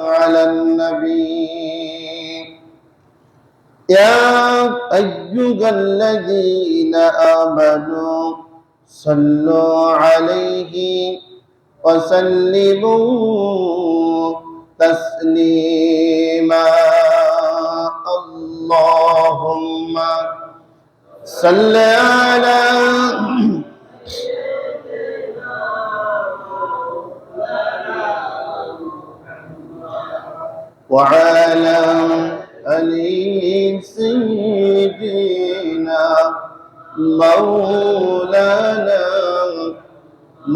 على النبي يا أيها الذين آمنوا صلوا عليه وسلموا تسليما اللهم صل على وعلى آل سيدنا مولانا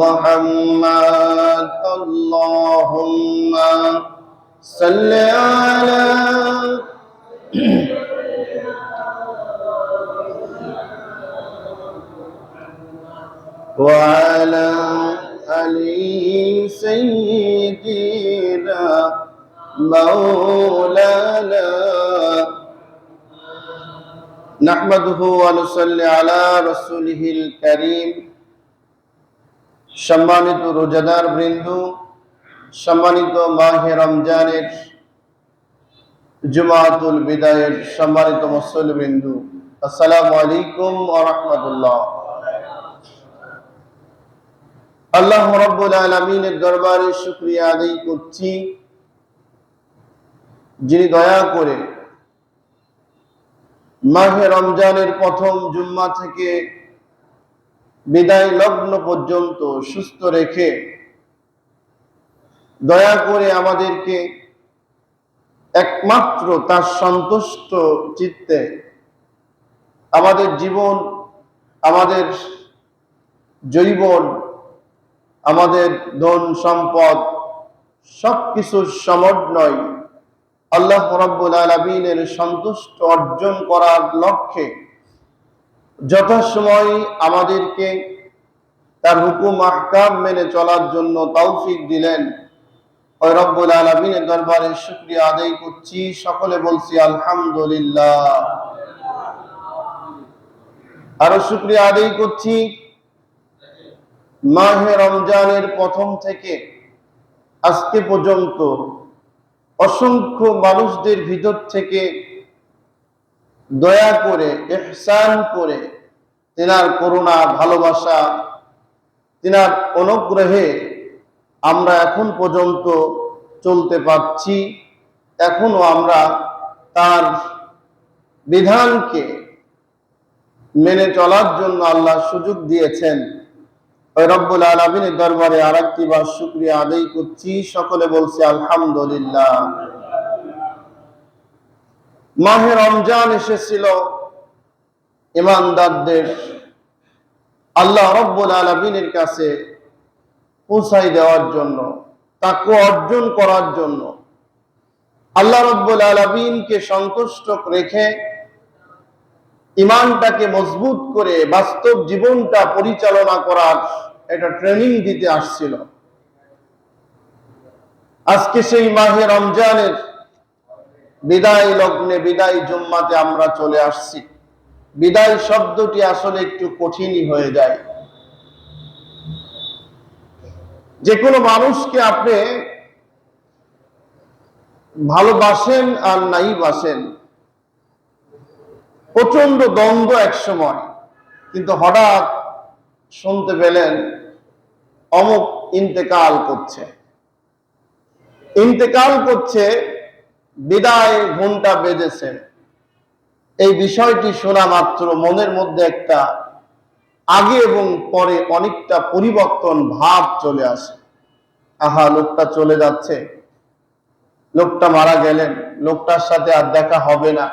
محمد اللهم صل على وعلى آل سيدنا مولانا نحمده ونصلي على رسوله الكريم সম্মানিত রোজাদার বৃন্দ, সম্মানিত মাহে রমজানের জুমাতুল বিদায়ের সম্মানিত মুসল্লি বৃন্দ, আসসালামু আলাইকুম ওয়া রাহমাতুল্লাহ। আল্লাহ রাব্বুল আলামিনের দরবারে শুকরিয়া আদায় করছি, যিনি দয়া করে মাহে রমজানের প্রথম জুম্মা থেকে বিদায় লগ্ন পর্যন্ত সুস্থ রেখে দয়া করে আমাদেরকে একমাত্র তার সন্তুষ্ট চিত্তে আমাদের জীবন, আমাদের জৈবন, আমাদের ধন সম্পদ সবকিছুর সমন্বয় আল্লাহ রাব্বুল আলামিনের সন্তুষ্ট অর্জন করার লক্ষ্যে যথাসময় আমাদেরকে তার হুকুম আহকাম মেনে চলার জন্য তৌফিক দিলেন। ওই রব্বুল আলামিনের দরবারে শুকরিয়া আদায় করছি, সকলে বলছি আলহামদুলিল্লাহ। আরো শুকরিয়া আদায় করছি মাহে রমজানের প্রথম থেকে আজকে পর্যন্ত অসংখ্য মানুষদের ভিতর থেকে দয়া করে, ইহসান করে, তিনার করুণা, ভালোবাসা, তিনার অনুগ্রহে আমরা এখন পর্যন্ত চলতে পারছি। এখনো আমরা তার বিধানকে মেনে চলার জন্য আল্লাহ সুযোগ দিয়েছেন। ওই রব্বুল আলামিনের দরবারে আরেকটি বার শুকরিয়া আদায় করছি, সকলে বলছি আলহামদুলিল্লাহ। মাহে রমজান এসেছিল ঈমানদারদের আল্লাহ রব্বুল আলামিনের কাছে পৌঁছাই দেওয়ার জন্য, তাকওয়া অর্জন করার জন্য, আল্লাহ রব্বুল আলামিনকে সন্তুষ্ট রেখে ঈমানটাকে মজবুত করে বাস্তব জীবনটা পরিচালনা করার একটা ট্রেনিং দিতে আসছিল। আজকে সেই মাহে রমজানের বিদায় লগ্নে, বিদায় জুম্মাতে আমরা চলে আসছি। বিদায় শব্দটি আসলে একটু কঠিনই হয়ে যায়। যে কোনো মানুষকে আপনি ভালোবাসেন আর নাই বাসেন, প্রচন্ড দ্বন্দ্ব এক সময়, কিন্তু হঠাৎ শুনতে পেলেন অমুক ইন্তেকাল করছে, বিদায় ঘন্টা বেজেছে। এই বিষয়টি শোনা মাত্র মনের মধ্যে একটা আগে এবং পরে অনেকটা পরিবর্তন ভাব চলে আসে। আহা, লোকটা চলে যাচ্ছে, লোকটা মারা গেলেন, লোকটার সাথে আর দেখা হবে না,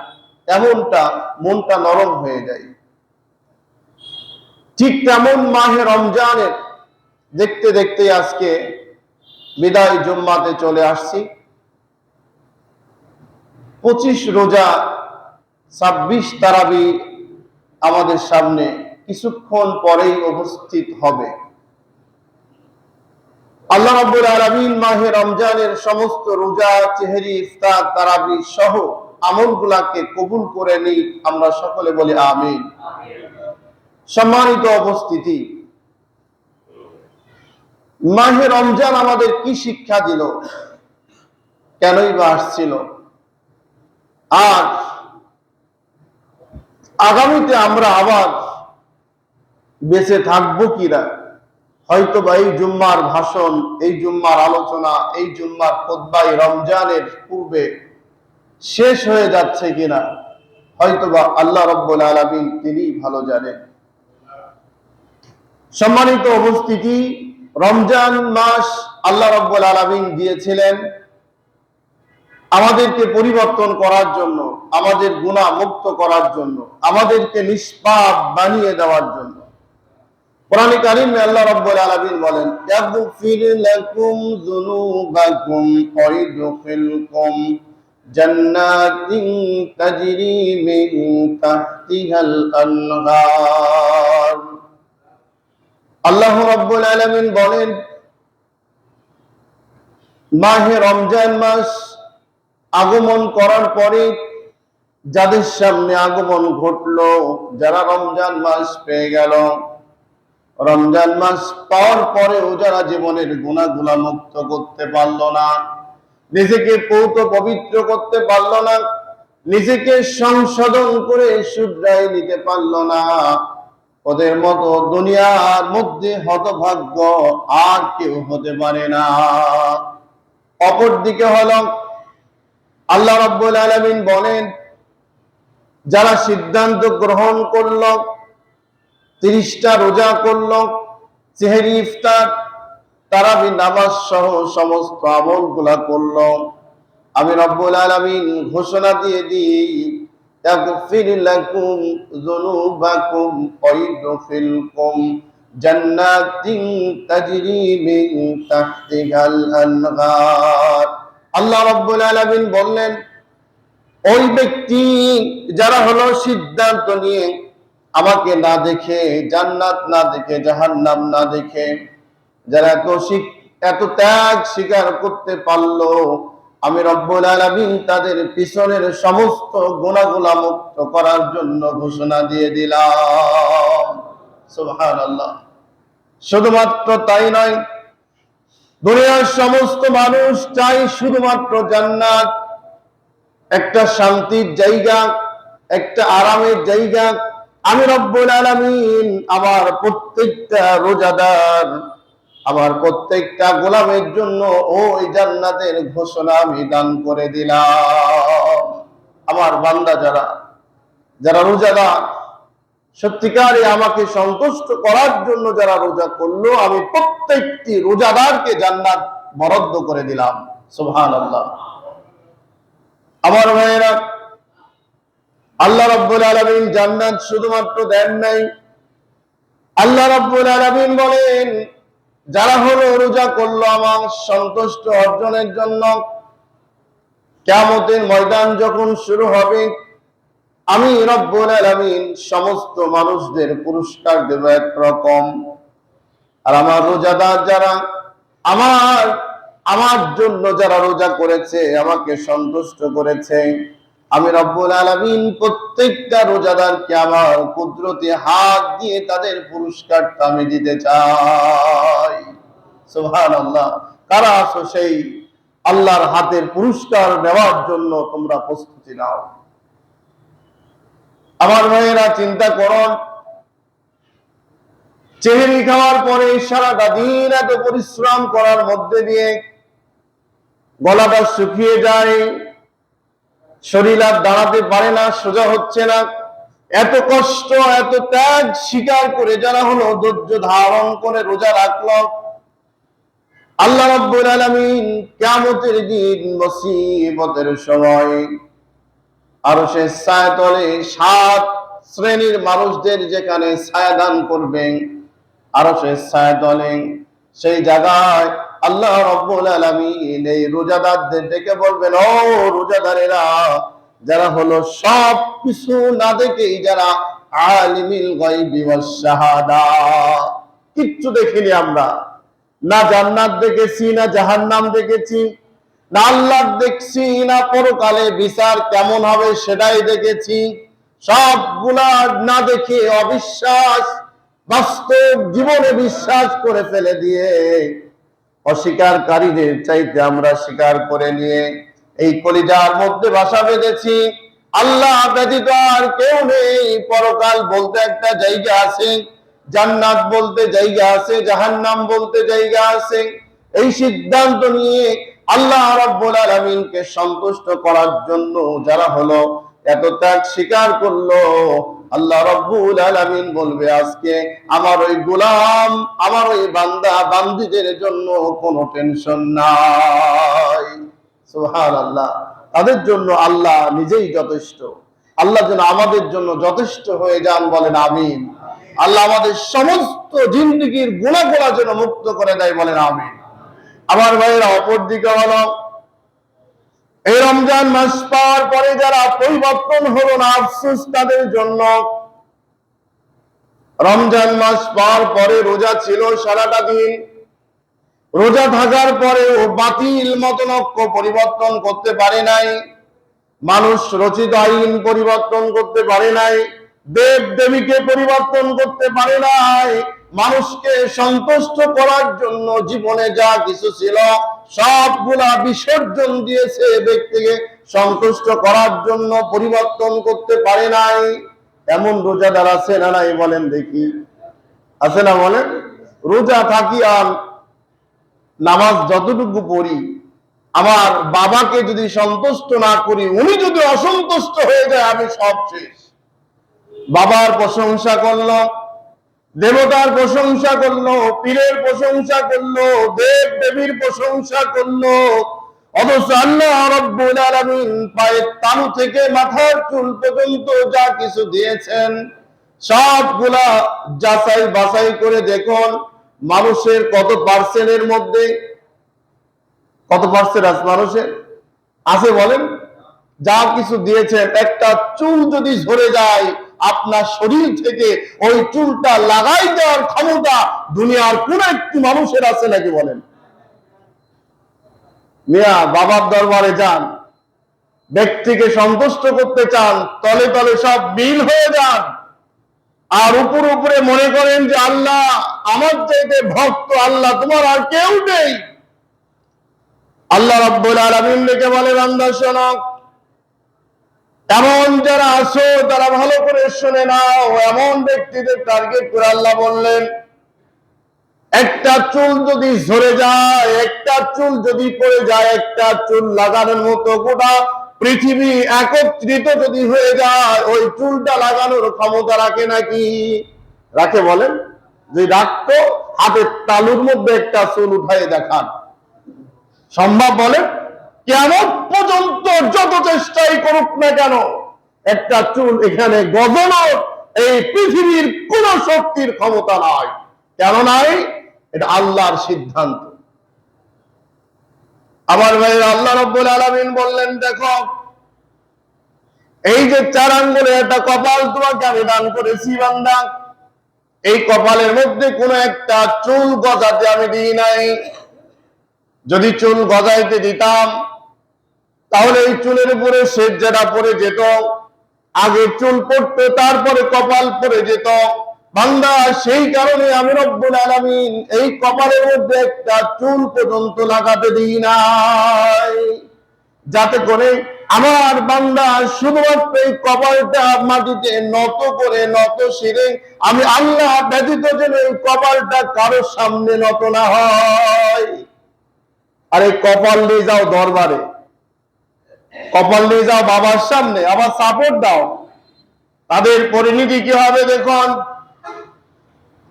এমনটা মনটা নরম হয়ে যায়। ঠিক তেমন মাহে রমজানের দেখতে দেখতে আজকে বিদায় জুম্মাতে চলে আসছি। 25 রোজা, 26 তারাবি আমাদের সামনে কিছুক্ষণ পরেই উপস্থিত হবে। আল্লাহ রাব্বুল আলামিন মাহে রমজানের সমস্ত রোজা, সেহরি, ইফতার, তারাবি সহ আমলগুলাকে কবুল করে নিই, আমরা সকলে বলি আমিন। সম্মানিত উপস্থিতি, মাহে রমজান আমাদের কি শিক্ষা দিল? কেনই বা আসছিল, আর আগামীতে আমরা আবার বেঁচে থাকবো কিনা, হয়তো বা এই জুম্মার ভাষণ, এই জুম্মার আলোচনা, এই জুম্মার খুতবা রমজানের পূর্বে শেষ হয়ে যাচ্ছে কিনা, হয়তোবা আল্লাহ রাব্বুল আলামিন তিনি ভালো জানেন। সম্মানিত উপস্থিতি, রমজান মাস আল্লাহ রাব্বুল আলামিন দিয়েছিলেন আমাদেরকে পরিবর্তন করার জন্য, আমাদের গুনাহ মুক্ত করার জন্য, আমাদেরকে নিষ্পাপ বানিয়ে দেওয়ার জন্য। কোরআনে কারীমে আল্লাহ রাব্বুল আলামিন বলেন, ইয়াগফির লাকুম যুনুবাকুম ওয়া ইদখিলকুম জান্নাতিন তাজরি মিন তাহতিহাল আনহার। আল্লাহ রাব্বুল আলামিন বলেন, মাহে রমজান মাস আগমন করার পরে যাদের সামনে আগমন ঘটলো, যারা রমজান মাস পেয়ে গেল, রমজান মাস পাওয়ার পরেও যারা জীবনের গুনাহগুলা মুক্ত করতে পারলো না, নিজেকে পৌত পবিত্র করতে পারলো না, নিজেকে সংশোধন করে শুধরাই নিতে পারলো না, ওদের মতো দুনিয়ার মধ্যে হতভাগ্য আর কেউ হতে পারে না। অপরদিকে হলো আল্লাহ রাব্বুল আলামিন বলেন, যারা সিদ্ধান্ত গ্রহণ করল, 30টা রোজা করল, সেহরি ইফতার তারাবি নামাজ সহ সমস্ত আমলগুলা করল, আমি রব্বুল আলামিন ঘোষণা দিয়ে দিই, ইয়াগফির লাকুম যুনুবাকুম ওয়া ইদখিলকুম জান্নাতিন তাজরি মিন তাহতিহাল আনহার। আল্লাহ রাব্বুল আলামিন বললেন, ওই ব্যক্তি যারা হলো সিদ্ধান্ত নিয়ে আমাকে না দেখে, জান্নাত না দেখে, জাহান্নাম না দেখে, যারা এত ত্যাগ স্বীকার করতে পারলো, আমি রব্বুল আলামিন তাদের পিছনের সমস্ত গুনাহগুলা মুক্ত করার জন্য ঘোষণা দিয়ে দিলাম। সুবহানাল্লাহ। শুধুমাত্র তাই নয়, দুনিয়ার সমস্ত মানুষ চায় শুধুমাত্র জান্নাত, একটা শান্তির জায়গা, একটা আরামের জায়গা। আমি রব্বুল আলামিন আমার প্রত্যেকটা রোজাদার, আমার প্রত্যেকটা গোলামের জন্য ওই জান্নাতের ঘোষণা আমি দান করে দিলাম। আমার বান্দা যারা রোজাদার, সত্যিকারে আমাকে সন্তুষ্ট করার জন্য যারা রোজা করলো, আমি প্রত্যেকটি রোজাদারকে জান্নাত বরাদ্দ করে দিলাম। সুবহানাল্লাহ। আমার ভাইয়েরা, আল্লাহ রাব্বুল আলামিন জান্নাত শুধুমাত্র দেন নাই, আল্লাহ রাব্বুল আলামিন বলেন, যারা হলো রোজা করলো আমার সন্তুষ্ট অর্জনের জন্য, কিয়ামতের ময়দান যখন শুরু হবে, আমি রব্বুল আলামিন সমস্ত মানুষদের পুরস্কার দেব একরকম। আর আমার রোজাদার যারা, আমার জন্য যারা রোজা করেছে, আমাকে সন্তুষ্ট করেছে, আমি রব্বুল আলামিন প্রত্যেকটা রোজাদারকে আমার কুদরতি হাত দিয়ে তাদের পুরস্কারটা আমি দিতে চাই। সুবহানাল্লাহ। কারা আছো সেই আল্লাহর হাতের পুরস্কার নেওয়ার জন্য? তোমরা প্রস্তুতি নাও। আমার ভাইয়েরা, চিন্তা করুন, সেহরি খাওয়ার পরে সারাটা দিন এত পরিশ্রম করার মধ্যে দিয়ে গলাটা শুকিয়ে যায়, শরীর আর দাঁড়াতে পারে না, সোজা হচ্ছে না, এত কষ্ট এত ত্যাগ স্বীকার করে যারা হলো ধৈর্য ধারণ করে রোজা রাখলো, আল্লাহ রাব্বুল আলামিন কিয়ামতের দিন মুসিবতের সময় আরশের ছায়াতলে 7 শ্রেণীর মানুষদের যেখানে ছায়া দান করবেন, আরশের ছায়াতলে, সেই জায়গায় আল্লাহ রাব্বুল আলামিন এই রোজাদারদের ডেকে বলবেন, ও রোজাদারেরা, যারা হলো সব কিছু না দেখেই, যারা আলিমিল গায়বি ওয়াস শাহাদা, কিচ্ছু দেখিনি আমরা, না জান্নাত দেখেছি, না জাহান্নাম দেখেছি, না আল্লাহ দেখছি, না পরকালে বিচার কেমন হবে সেটাই দেখেছি, সবগুলা না দেখে অবিশ্বাস, বাস্তব জীবনে বিশ্বাস করে ফেলে দিয়ে অস্বীকারীদের চাইতে আমরা স্বীকার করে নিয়ে এই কলিজার মধ্যে বাসা বেঁধেছি। আল্লাহ ব্যতীত আর কেউ নেই। পরকাল বলতে একটা জায়গা আছে, জান্নাত বলতে জায়গা আছে, জাহান্নাম বলতে জায়গা আছে। এই সিদ্ধান্ত নিয়ে আল্লাহ রাব্বুল আলামিনকে সন্তুষ্ট করার জন্য যারা হলো এত ত্যাগ স্বীকার করলো, আল্লাহ রাব্বুল আলামিন বলবে আজকে আমার ওই গোলাম, আমার ওই বান্দা বান্দীদের জন্য কোনো টেনশন নাই। সুবহানাল্লাহ। তাদের জন্য আল্লাহ নিজেই যথেষ্ট। আল্লাহ যেন আমাদের জন্য যথেষ্ট হয়ে যান, বলেন আমিন। আল্লাহ আমাদের সমস্ত জিন্দেগীর গুনাহগুলো যেন মুক্ত করে দেয়, বলেন আমিন। আমার ভাইয়েরা, অপরদিকে হলো এই রমজান মাস পাওয়ার পরে যারা পরিবর্তন হলো না, আফসোস তাদের জন্য। রমজান মাস পাওয়ার পরে রোজা ছিল সারাটা দিন, রোজা থাকার পরেও বাতিল মতলক্ষ পরিবর্তন করতে পারে নাই, মানুষ রচিত আইন পরিবর্তন করতে পারে নাই, দেব দেবীকে পরিবর্তন করতে পারে নাই। মানুষকে সন্তুষ্ট করার জন্য জীবনে যা কিছু ছিল সবগুলা বিসর্জন দিয়েছে, ব্যক্তিকে সন্তুষ্ট করার জন্য পরিবর্তন করতে পারে নাই। এমন রোজাদার আছে না নাই বলেন দেখি? আছে না বলেন? রোজা থাকি আর নামাজ যতটুকু পড়ি, আমার বাবাকে যদি সন্তুষ্ট না করি, উনি যদি অসন্তুষ্ট হয়ে যায়, আমি সব শেষ। বাবার প্রশংসা করলো, দেবতার প্রশংসা করলো, পীরের প্রশংসা করলো, দেব দেবীর প্রশংসা করলো, অথচ আল্লাহ রাব্বুল আলামিন পায়ের তালু থেকে মাথার চুল পর্যন্ত যা কিছু দিয়েছেন সবগুলা যাচাই বাছাই করে দেখুন, মানুষের কত পার্সেন্টের মধ্যে কত পার্সেন্ট আছে মানুষের আছে বলেন? যা কিছু দিয়েছেন, একটা চুল যদি ঝরে যায় আপনার শরীর থেকে, ওই চুলটা লাগাই দেওয়ার ক্ষমতা দুনিয়ার কোন একটি মানুষের আছে নাকি বলেন? মিয়া, বাবার দরবারে যান, ব্যক্তিকে সন্তুষ্ট করতে চান, তলে তলে সব মিল হয়ে যান, আর উপরে উপরে মনে করেন যে আল্লাহ আমার চাইতে ভক্ত আল্লাহ তোমার আর কেউ নেই। আল্লাহ রাব্বুল আলামিন ডেকে বলে, বান্দা শোনো, এমন যারা আছো তারা ভালো করে শুনে নাও। এমন ব্যক্তিদের টার্গেট করে আল্লাহ বললেন, একটা চুল যদি ঝরে যায়, একটা চুল যদি পড়ে যায়, একটা চুল লাগানোর মতো গোটা পৃথিবী একত্রিত যদি হয়ে যায়, ওই চুলটা লাগানোর ক্ষমতা রাখে নাকি? রাখে বলেন? যে রাখতো, হাতের তালুর মধ্যে একটা চুল উঠাই দেখান সম্ভব বলেন? কেমন পর্যন্ত যত চেষ্টাই করুক না কেন, একটা চুল এখানে গজানোর এই পৃথিবীর কোন শক্তির ক্ষমতা নাই। কেন নাই? এটা আল্লাহর সিদ্ধান্ত। আমার ভাই, আল্লাহ রাব্বুল আলামিন বললেন, দেখো এই যে 4 আঙ্গুলের একটা কপাল তোমাকে আমি দান করেছি বান্দা, এই কপালের মধ্যে কোন একটা চুল গজাতে আমি দিই নাই। যদি চুল গজাইতে দিতাম তাহলে এই চুলের উপরে শেষ যেটা পড়ে যেত, আগে চুল পড়তো তারপরে কপাল পড়ে যেত বান্দা। সেই কারণে আমি রব্বুল আলামিন এই কপালের মধ্যে একটা চুল পর্যন্ত লাগাতে দিই নাই, যাতে করে আমার বান্দা শুধুমাত্র এই কপালটা মাটিতে নত করে, নত শিরে আমি আল্লাহ ব্যতীত যেন এই কপালটা কারোর সামনে নত না হয়। আর এই কপাল নিয়ে যাও দরবারে, কপাল নিয়ে যাও বাবার সামনে, আবার সাপোর্ট দাও, তাদের পরিণতি কি হবে দেখুন।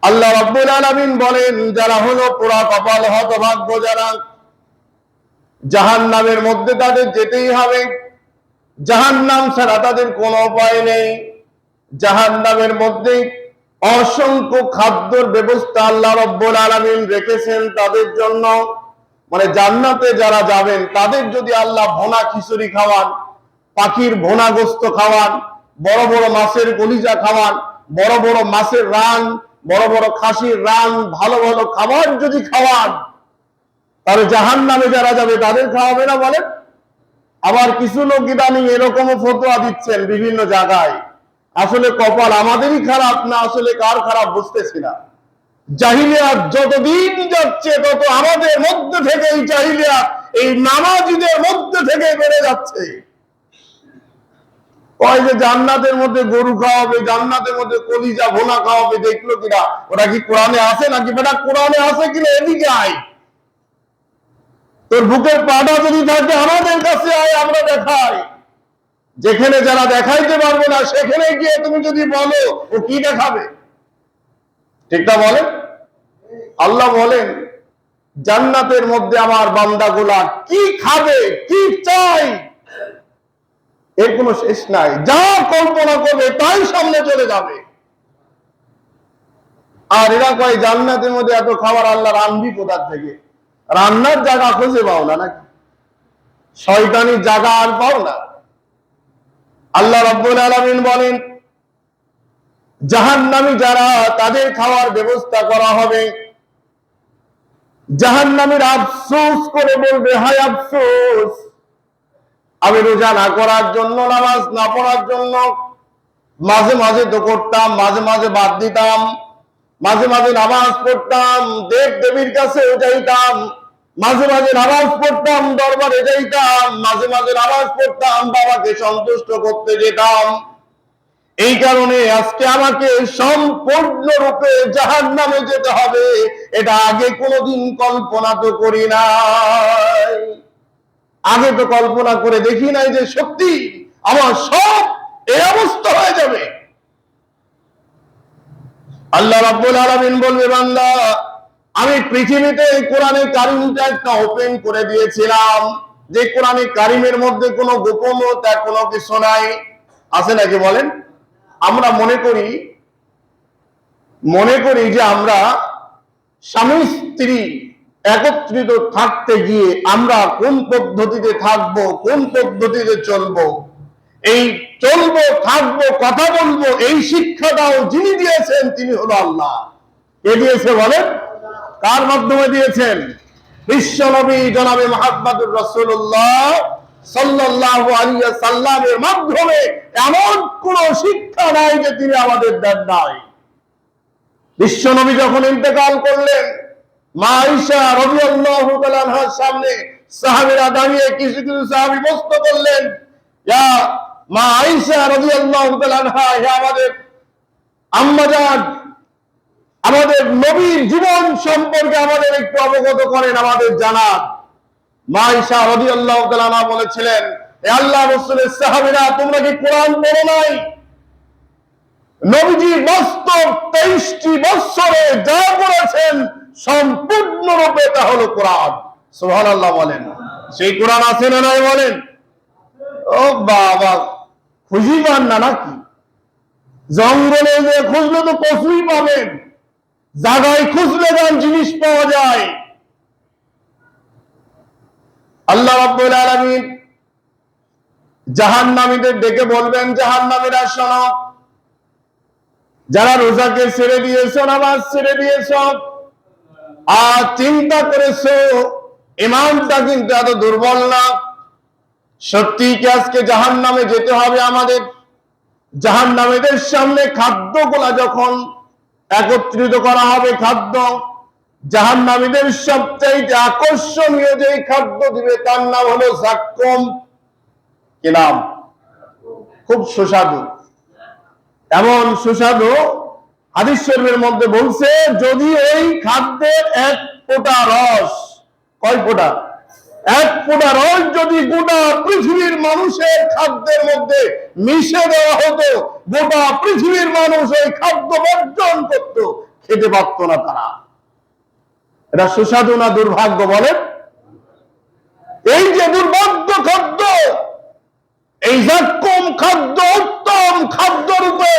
আল্লাহ রাব্বুল আলামিন বলেন, যারা হলো পোড়া কপাল, হতভাগ্য যারা, জাহান্নামের মধ্যে তাদের যেতেই হবে। জাহান্নাম ছাড়া তাদের কোনো উপায় নেই। জাহান্নামের মধ্যে অসংখ্য খাদ্যের ব্যবস্থা আল্লাহ রাব্বুল আলামিন রেখেছেন তাদের জন্য। মানে জান্নাতে যারা যাবেন তাদের যদি আল্লাহ ভোনা খিচুড়ি খাওয়ান, পাখির ভোনা গোস্ত খাওয়ান, বড় বড় মাছের কলিজা খাওয়ান, বড় বড় মাছের রান, বড় বড় খাসির রান, ভালো ভালো খাবার যদি খাওয়ান, তাহলে জাহান্নামে যারা যাবে তাদের খাওয়াবে না বলেন? আবার কিছু লোক ইদানিং এরকমও ফতোয়া দিচ্ছেন বিভিন্ন জায়গায়, আসলে কপাল আমাদেরই খারাপ না, আসলে কার খারাপ বুঝতেছি না। জাহিলিয়াত যতদিন যাচ্ছে তত আমাদের মধ্যে থেকে এই জাহিলিয়াত, এই নামাজীদের মধ্যে থেকে বেড়ে যাচ্ছে। ওই যে জান্নাতের মধ্যে গরু খাওয়াবে, জান্নাতের মধ্যে কলিজা ভোনা খাওয়াবে, দেখলো কিনা? ওটা কি কোরআনে আছে নাকি? বেটা কোরআনে আছে কিনা এদিকে আয়, তোর বুকের পাটা যদি থাকে আমাদের কাছে আয়, আমরা দেখাই। যেখানে যারা দেখাইতে পারবে না সেখানে গিয়ে তুমি যদি বলো, ও কি দেখাবে? ঠিক না বলেন? আল্লাহ বলেন জান্নাতের মধ্যে আমার বান্দাগুলা কি খাবে, কি চাই, এর কোনো শেষ নাই। যা কল্পনা করবে তাই সামনে চলে যাবে। আর এরা কয় জান্নাতের মধ্যে এত খাবার আল্লাহ রান্নবি কোথা থেকে? রান্নার জায়গা খুঁজে পাও না নাকি? শয়তানি জায়গা আর পাও না? আল্লাহ রাব্বুল আলামিন বলেন জাহান্নামী যারা, তাদের খাওয়ার ব্যবস্থা করা হবে। জাহান্নামীরা আফসোস করে বলবে, হায় আফসোস, আমি রোজা না করার জন্য, নামাজ না পড়ার জন্য, মাঝে মাঝে তো করতাম, মাঝে মাঝে বাদ দিতাম, মাঝে মাঝে নামাজ পড়তাম, দেব দেবীর কাছে যাইতাম, মাঝে মাঝে নামাজ পড়তাম, দরবারে যাইতাম, মাঝে মাঝে নামাজ পড়তাম, বাবাকে সন্তুষ্ট করতে যেতাম। এই কারণে আজকে আমাকে সম্পূর্ণরূপে জাহান্নামে যেতে হবে, এটা আগে কোনোদিন কল্পনা তো করি নাই। আগে তো কল্পনা করে দেখি নাই যে সত্যি আমার সব এই অবস্থা হয়ে যাবে। আল্লাহ রাব্বুল আলামিন বলবে, বান্দা আমি পৃথিবীতে কোরআনে কারিমটা একটা ওপেন করে দিয়েছিলাম, যে কোরআনে কারিমের মধ্যে কোনো গোপনতা কোনো কিছু নাই। আছে নাকি বলেন? আমরা মনে করি যে আমরা স্বামী স্ত্রী একত্রিত থাকতে গিয়ে আমরা কোন পদ্ধতিতে থাকবো, কোন পদ্ধতিতে চলবো, এই চলবো, থাকবো, কথা বলবো, এই শিক্ষাটাও যিনি দিয়েছেন তিনি হলো আল্লাহ। কে দিয়েছে বলেন? কার মাধ্যমে দিয়েছেন? বিশ্ব নবী জনাবে মুহাম্মদুর রাসূলুল্লাহ সাল্লাল্লাহু আলাইহি ওয়াসাল্লামের মাধ্যমে এমন কোন শিক্ষা নাই যে তিনি আমাদের দেন নাই। বিশ্ব নবী যখন ইন্তেকাল করলেন, মা আয়েশা রাদিয়াল্লাহু তাআলা আনহার সামনে সাহাবীরা দাঁড়িয়ে কিছু কিছু সাহাবী প্রশ্ন করলেন, ইয়া মা আয়েশা রাদিয়াল্লাহু তাআলা আনহা, হে আমাদের আম্মা জান, আমাদের নবীর জীবন সম্পর্কে আমাদের একটু অবগত করেন, আমাদের জানান। মা আয়েশা রাদিয়াল্লাহু তাআলা আনহা বলেছিলেন, হে আল্লাহর রাসূলের সাহাবীরা, তোমরা কি কোরআন পড়ো নাই? নবীজি বাস্তব 23টি বছরে যা করেছেন সম্পূর্ণরূপে তা হলো কোরআন। সুবহানাল্লাহ বলেন। সেই কোরআন আছে না নাই বলেন? ও বাবা, খুঁজি পান না নাকি? জঙ্গলে যে খুঁজলে তো কচুই পাবেন, জায়গায় খুঁজলে গান জিনিস পাওয়া যায়। আল্লাহ রাব্বুল আলামিন জাহান্নামীদের ডেকে বলবেন, জাহান্নামীরা শোনো, যারা রোজাকে ছেড়ে দিয়েছো, নামাজ ছেড়ে দিয়েছো, আর চিন্তা করেছো ইমানটা কিন্তু এত দুর্বল না, সত্যি কি আজকে জাহান্নামে যেতে হবে আমাদের? জাহান্নামীদের সামনে খাদ্যগুলা যখন একত্রিত করা হবে, খাদ্য, জাহান্নামীদের সবচাইতে আকর্ষণীয় যে খাদ্য দিবে তার নাম হলো যাক্কুম। কি নাম? খুব সুস্বাদু। এমন সুস্বাদু, হাদিস শরীফের মধ্যে বলছে, যদি এই খাদ্যের এক ফোঁটা রস, কয় ফোঁটা? এক ফোঁটা রস যদি গোটা পৃথিবীর মানুষের খাদ্যের মধ্যে মিশে দেওয়া হতো, গোটা পৃথিবীর মানুষ ওই খাদ্য বর্জন করত, খেতে পারত না তারা। এটা সুস্বাদু না দুর্ভাগ্য বলেন? এই যে দুর্ভাগ্য খাদ্য, এই যাক্কুম খাদ্য উত্তম খাদ্য রূপে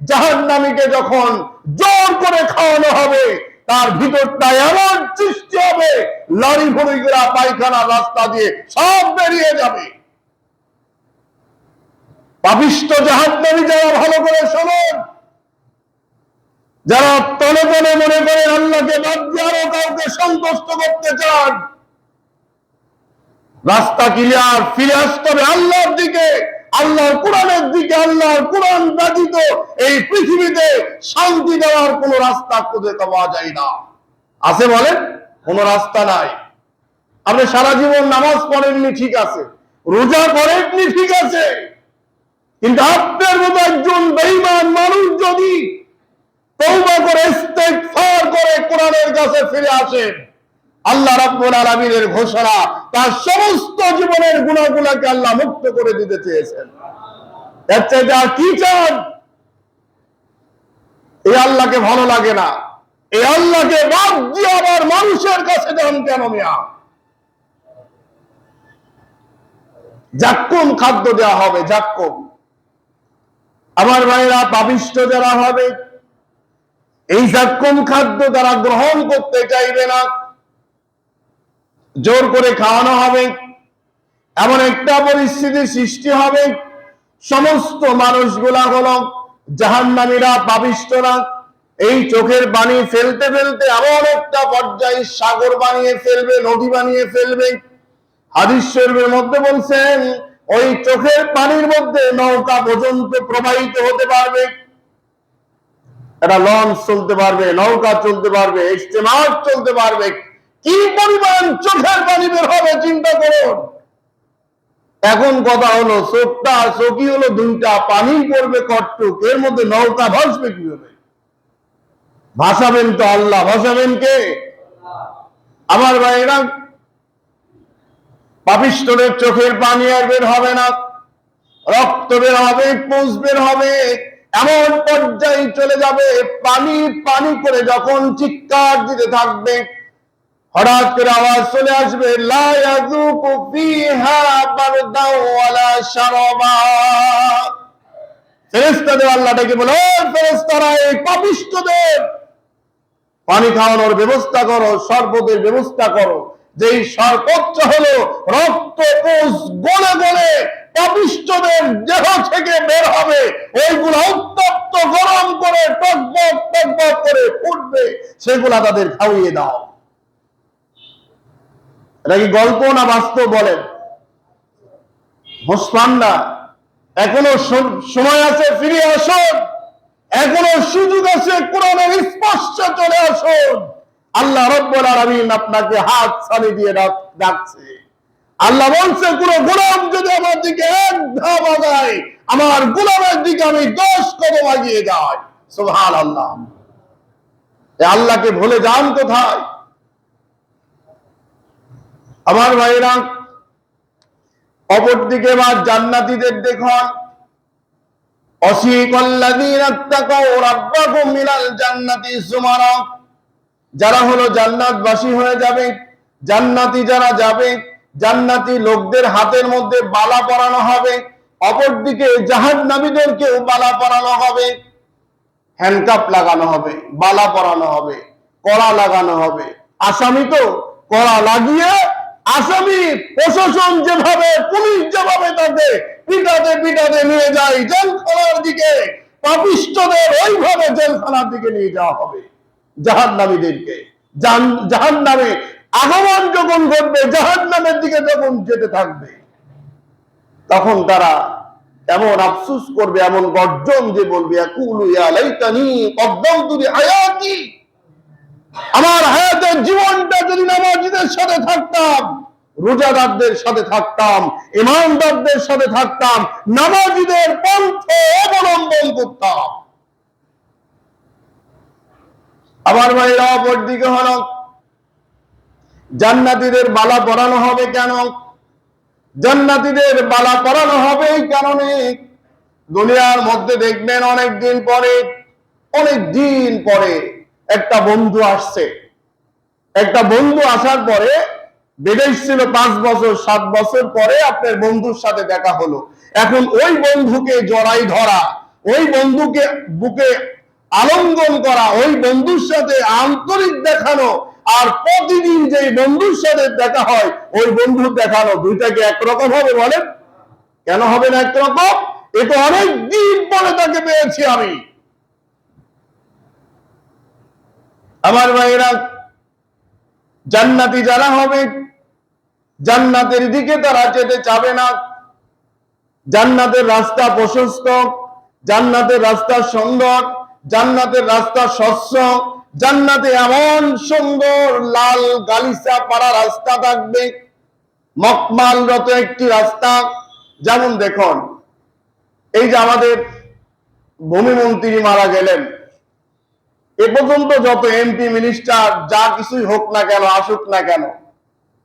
জাহান্নামীকে যখন জোর করে খাওয়ানো হবে, তার ভিতরটা এমন সৃষ্টি হবে, লরি ফড়িগুলা পায়খানা রাস্তা দিয়ে সব বেরিয়ে যাবে। পাপিষ্ঠ জাহান্নামী যারা, ভালো করে শুনুন, যারা তলে তলে মনে করেন আল্লাহকে বাদ দিয়ে আরো কাউকে সন্তুষ্ট করতে চান, রাস্তা ক্লিয়ার, ফিরে আসতে হবে আল্লাহর দিকে, আল্লাহর কোরআনের দিকে। আল্লাহর কোরআন ব্যতীত এই পৃথিবীতে শান্তি দেওয়ার কোন রাস্তা খুঁজে পাওয়া যায় না। আছে বলেন? কোন রাস্তা নাই। আপনি সারা জীবন নামাজ পড়েননি, ঠিক আছে, রোজা করেননি ঠিক আছে, কিন্তু আপনার মতো একজন বেঈমান মানুষ যদি তওবা করে ইস্তেগফার করে কোরআনের কাছে ফিরে আসেন, আল্লাহ রাব্বুল আলামিনের ঘোষণা, তার সমস্ত জীবনের গুনাহগুলোকে আল্লাহ মুক্ত করে দিতে চেয়েছেন। এর চাইতে আর কি চান? এই আল্লাহকে ভালো লাগে না, এই আল্লাহকে বাদ দিয়ে আবার মানুষের কাছে যান কেন মিয়া? জাক্কুম খাদ্য দেওয়া হবে, জাক্কুম। আমার ভাইরা, পাপিষ্ঠ যারা হবে, এই জাক্কুম খাদ্য তারা গ্রহণ করতে চাইবে না, জোর করে খাওয়ানো হবে। এমন একটা পরিস্থিতি সৃষ্টি হবে, সমস্ত মানুষগুলা হলো জাহান্নামীরা, পাপিষ্ঠরা। এই চোখের পানি ফেলতে ফেলতে এমন একটা পর্যায়ে সাগর বানিয়ে ফেলবে, নদী বানিয়ে ফেলবে। হাদিস শরীফের মধ্যে বলছেন, ওই চোখের পানির মধ্যে নৌকা পর্যন্ত প্রবাহিত হতে পারবে, একটা লঞ্চ চলতে পারবে, নৌকা চলতে পারবে, স্টিমার চলতে পারবে। কি পরিমাণ চোখের পানি বের হবে চিন্তা করুন। এখন কথা হলো, চোখটা চোখই হলো দুইটা, পানি পড়বে কটটুক, এর মধ্যে নৌকা ভাসবে কিভাবে? ভাসাবেন তো আল্লাহ, ভাসাবেন কে? আমার ভাইরা, পাপিষ্ঠদের চোখের পানি আর বের হবে না, রক্ত বের হবে, পুঁজ বের হবে, এমন পর্যায়ে চলে যাবে, পানি পানি করে যখন চিৎকার দিতে থাকবে, হঠাৎ করে আওয়াজ চলে আসবে, লা ইয়াযুকু ফিহা বারদাও ওয়ালা শারাবা। ফেরেশতাদের আল্লাহ ডেকে বলে, ও ফেরেশতারা, এই পাপিষ্ঠদের পানি খাওয়ানোর ব্যবস্থা করো, শরবতের ব্যবস্থা করো। যেই শরবতটা হলো রক্ত পুঁজ গলে গলে পাপিষ্ঠদের দেহ থেকে বের হবে, ওইগুলো উত্তপ্ত গরম করে টকবক টকবক করে ফুটবে, সেগুলা তাদের খাওয়িয়ে দাও। এটা কি গল্প না বাস্তব বলেন? হোসপান না, এখনো সময় আছে, ফিরে আসুন, এখনো সুযোগ আছে, কোরআনের স্পর্শে চলে আসুন। আল্লাহ রাব্বুল আলামিন আপনাকে হাত ছাড়িয়ে দিয়ে ডাকছে। আল্লাহ বলছে, কোন গোলাম যদি আমার দিকে এক ধাপ আগায়, আমার গোলামের দিকে আমি 10 কদম এগিয়ে যাই। সুবহানাল্লাহ। আল্লাহকে ভুলে যান কোথায়? আমার ভাইরা, অপরদিকে বা জান্নাতীদের দেখুন, অসীকাল্লাযীনা তাকাউ রাব্বাকুম মিনাল জান্নাতি যুমারা, যারা হলো জান্নাতবাসী হয়ে যাবে, জান্নাতি যারা যাবে, জান্নাতি লোকদের হাতের মধ্যে বালা পরানো হবে, অপরদিকে জাহান্নামীদেরকেও বালা পরানো হবে, হ্যান্ডকাপ লাগানো হবে, বালা পরানো হবে, কড়া লাগানো হবে। আসামি তো কড়া লাগিয়ে, আসামি প্রশাসন যেভাবে, পুলিশ যেভাবে তাকে পিটাতে পিটাতে নিয়ে যায় জেলখানার দিকে, পাপিষ্ঠদের ওইভাবে জেলখানার দিকে নিয়ে যাওয়া হবে জাহান্নামীদেরকে। জাহান্নামে আগমন যখন ঘটবে, জাহান্নামের দিকে যখন যেতে থাকবে, তখন তারা এমন আফসোস করবে, এমন গর্জন যে বলবে, ইয়াকুলু ইয়া লাইতানি কদ্দামতু লিহায়াতি, আমার হায়াতের জীবনটা যদি নামাজীদের সাথে থাকতাম, রোজাদারদের সাথে থাকতাম, ইমানদারদের সাথে থাকতাম, নামাজীদের পন্থা অবলম্বন করতাম। আমার ভাইরা, অপরদিকে হলো জান্নাতীদের বালা পরানো হবে। কেন জান্নাতীদের বালা পরানো হবে? এই কারণে, দুনিয়ার মধ্যে দেখবেন অনেক দিন পরে একটা বন্ধু আসছে। একটা বন্ধু আসার পরে, বিদেশ ছিল 5 বছর 7 বছর পরে আপনার বন্ধুর সাথে দেখা হলো। এখন ওই বন্ধুকে জড়াই ধরা, ওই বন্ধুকে বুকে আলিঙ্গন করা, ওই বন্ধুর সাথে আন্তরিক দেখানো, আর প্রতিদিন যে বন্ধুর সাথে দেখা হয় ওই বন্ধু দেখানো, দুইটাকে একরকম হবে? বলেন, কেন হবে না একরকম? এ তো অনেক দিন পরে তাকে পেয়েছি আমি। আমার ভাইরা, জান্নাতি যারা হবে, জান্নাতের দিকে তারা যেতে চাবে না। জান্নাতের রাস্তা প্রশস্ত, জান্নাতের রাস্তা সুন্দর, জান্নাতের রাস্তা স্বচ্ছ, জান্নাতে এমন সুন্দর লাল গালিচা পাড়া রাস্তা থাকবে, মকমালরত একটি রাস্তা। যেমন দেখুন, এই যে আমাদের ভূমিমন্ত্রী মারা গেলেন, এ পর্যন্ত যত এমপি মিনিস্টার যা কিছুই হোক না কেন, আসুক না কেন,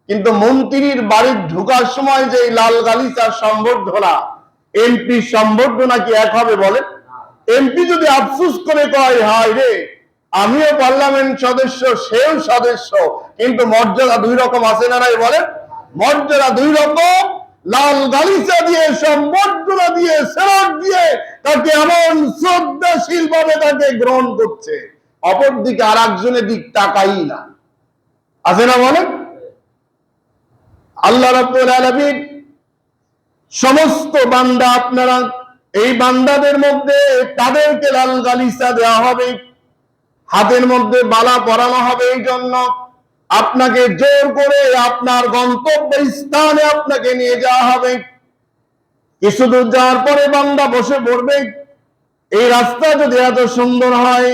কিন্তু মন্ত্রীর বাড়ির ঢুকার সময় যে লাল গালিচার সম্বর্ধনা, এমপি সম্বর্ধনা কি এক হবে বলেন? এমপি যদি আফসোস করে কয়, হায় রে আমিও পার্লামেন্ট সদস্য, সেও সদস্য, কিন্তু মর্যাদা দুই রকম আছে না নাই বলেন? মর্যাদা দুই রকম। লাল গালিচা দিয়ে, সম্বর্ধনা দিয়ে, সেলট দিয়ে তাকে এমন শ্রদ্ধাশীল ভাবে তাকে গ্রহণ করছে, অপরদিকে আর একজনের দিক তাকাই না, আছে না বলেন? আল্লাহ রাব্বুল আলামিন সমস্ত বান্দা, আপনারা এই বান্দাদের মধ্যে তাদেরকে লাল গালিচা দেওয়া হবে, হাতের মধ্যে বালা পরানো হবে, এই জন্য আপনাকে জোর করে আপনার গন্তব্য স্থানে আপনাকে নিয়ে যাওয়া হবে। কিছু দূর যাওয়ার পরে বান্দা বসে পড়বে। এই রাস্তা যদি এত সুন্দর হয়,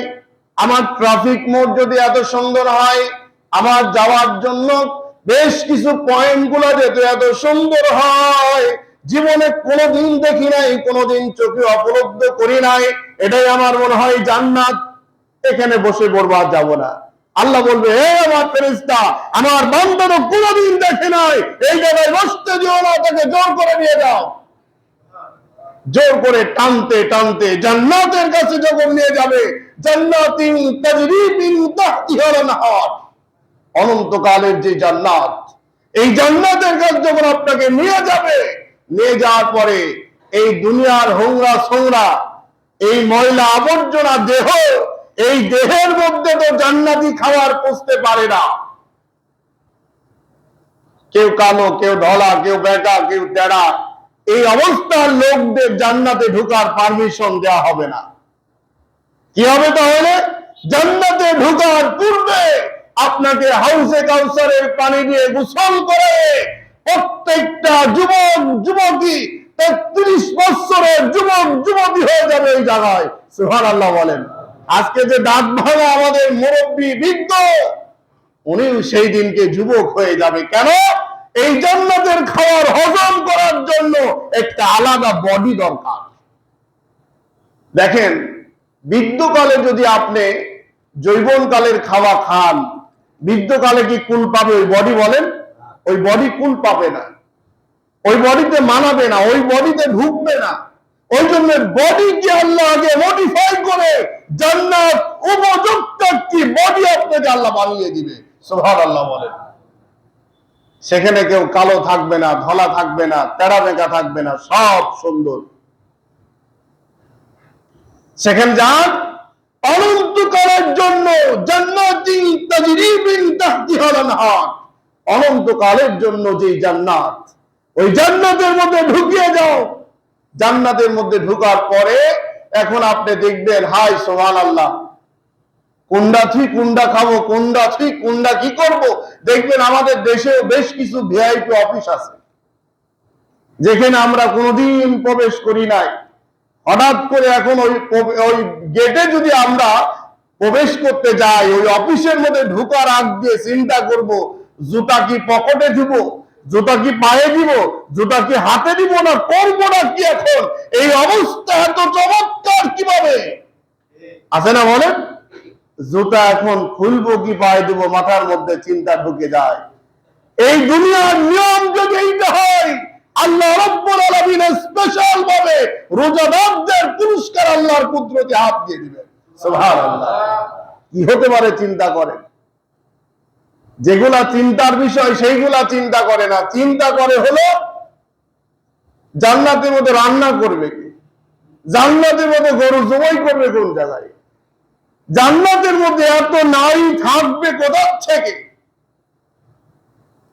আমার ট্রাফিক মোড যদি এত সুন্দর হয়, আমার যাওয়ার জন্য বেশ কিছু পয়েন্ট গুলো যেহেতু এত সুন্দর হয়, জীবনে কোনোদিন দেখি নাই, কোনোদিন চোখে উপলব্ধ করি নাই, এটাই আমার মনে হয় জান্নাত, এখানে বসে বরবাদ যাব না। আল্লাহ বলবে, হে আমার ফেরেশতা, আমার বান্দা তো কোনোদিন দেখে নাই, এই জায়গায় বসতে দিও না, তাকে জোর করে নিয়ে যাও। জোর করে টানতে টানতে জান্নাতের কাছে যখন নিয়ে যাবে, জান্নাতিন তাজরি মিন তাহতিহাল আনহার, অনন্তকালের যে জান্নাত, এই জান্নাতের কাছে যখন আপনাকে নিয়ে যাবে, নিয়ে যাওয়ার পরে এই দুনিয়ার হোংরা সোংরা, এই ময়লা আবর্জনা দেহ, এই দেহের মধ্যে তো জান্নাতি খাবার পৌঁছতে পারে না। কেউ কালো, কেউ ঢলা, কেউ বেকা, কেউ তেড়া, এই অবস্থার লোকদের জান্নাতে ঢোকার পারমিশন দেওয়া হবে না। কি হবে তাহলে? জান্নাতে ঢোকার পূর্বে আপনাকে হাউসে কাউসারের পানি দিয়ে গোসল করে প্রত্যেকটা যুবক যুবতী 33 বছরের যুবক যুবতী হয়ে যাবে এই জায়গায়। সুবহানাল্লাহ বলেন। আজকে যে দাঁত ভাঙা আমাদের মুরব্বী বৃদ্ধ, উনিও সেই দিনকে যুবক হয়ে যাবে। কেন? এই জান্নাতের খাবার হজম করার জন্য একটা আলাদা বডি দরকার। দেখেন, বৃদ্ধকালে যদি আপনি যৌবনকালের খাওয়া খান, বৃদ্ধকালে কি কুল পাবে ওই বডি বলেন? ওই বডি কুল পাবে না, ওই বডিতে মানাবে না, ওই বডিতে ঢুকবে না। ওই জন্য বডিকে আল্লাহ আগে মডিফাই করে জান্নাত উপযুক্ত একটি বডি আপনাকে আল্লাহ বানিয়ে দিবে। সুবহানাল্লাহ বলেন। সেখানে কেউ কালো থাকবে না, ধলা থাকবে না, তেড়া বেঁকা থাকবে না, সব সুন্দর। সেখানে যান অনন্তকালের জন্য, জান্নাতিন তাজরি মিন তাহতিহাল আনহার, অনন্তকালের জন্য যে জান্নাত, ওই জান্নাতের মধ্যে ঢুকিয়ে যাও। জান্নাতের মধ্যে ঢোকার পরে এখন আপনি দেখবেন, হায় সুবহানাল্লাহ, কোনটা ঠিক কোনটা খাবো, কোনটা ঠিক কোনটা কি করব। দেখবেন আমাদের দেশে বেশ কিছু ভিআইপি অফিস আছে যেখানে আমরা কোনোদিন প্রবেশ করি নাই। হঠাৎ করে এখন ওই গেটে যদি আমরা প্রবেশ করতে যাই, ওই অফিসের মধ্যে ঢোকার আগ দিয়ে চিন্তা করব, জুতা কি পকেটে দিব, জুতা কি পায়ে দিব, জুতা কি হাতে দিব, না করবো না কি। এখন এই অবস্থা এত চমৎকার কিভাবে আছে না বলেন? জুতা এখন খুলবো কি পায়ে দিব, মাথার মধ্যে চিন্তা ঢুকে যায়। এই দুনিয়ার নিয়ম যদি এইটা হয়, আল্লাহ রাব্বুল আলামিন স্পেশাল ভাবে রোজাদারদের পুরস্কার আল্লাহর কুদরতে হাত দিয়ে দিবেন। সুবহানাল্লাহ। কি হতে পারে চিন্তা করেন। যেগুলা চিন্তার বিষয় সেইগুলা চিন্তা করে না, চিন্তা করে হলো জান্নাতের মধ্যে রান্না করবে কি, জান্নাতের মধ্যে গরু জবাই করবে কোন জায়গায়, জান্নাতের মধ্যে এত নারী থাকবে কোথা থেকে,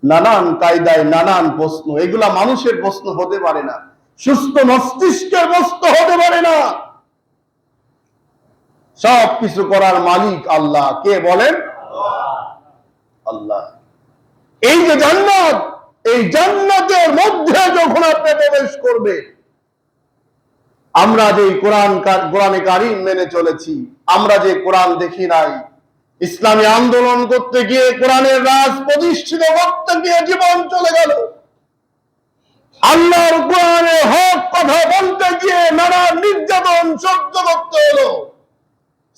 নানান কায়দায় নানান প্রশ্ন। এগুলা মানুষের প্রশ্ন হতে পারে না, সুস্থ মস্তিষ্কের প্রশ্ন হতে পারে না। সব কিছু করার মালিক আল্লাহ। কে বলেন? আল্লাহ। এই যে জান্নাত, এই জান্নাতের মধ্যে যখন আপনি প্রবেশ করবে, আমরা যে কোরআনে কারীম মেনে চলেছি, আমরা যে কোরআন দেখি নাই, ইসলামী আন্দোলন করতে গিয়ে, কোরআনের রাজ প্রতিষ্ঠিত করতে গিয়ে জীবন চলে গেল, আল্লাহর কোরআনে হক কথা বলতে গিয়ে নানা নির্যাতন সহ্য করতে হলো।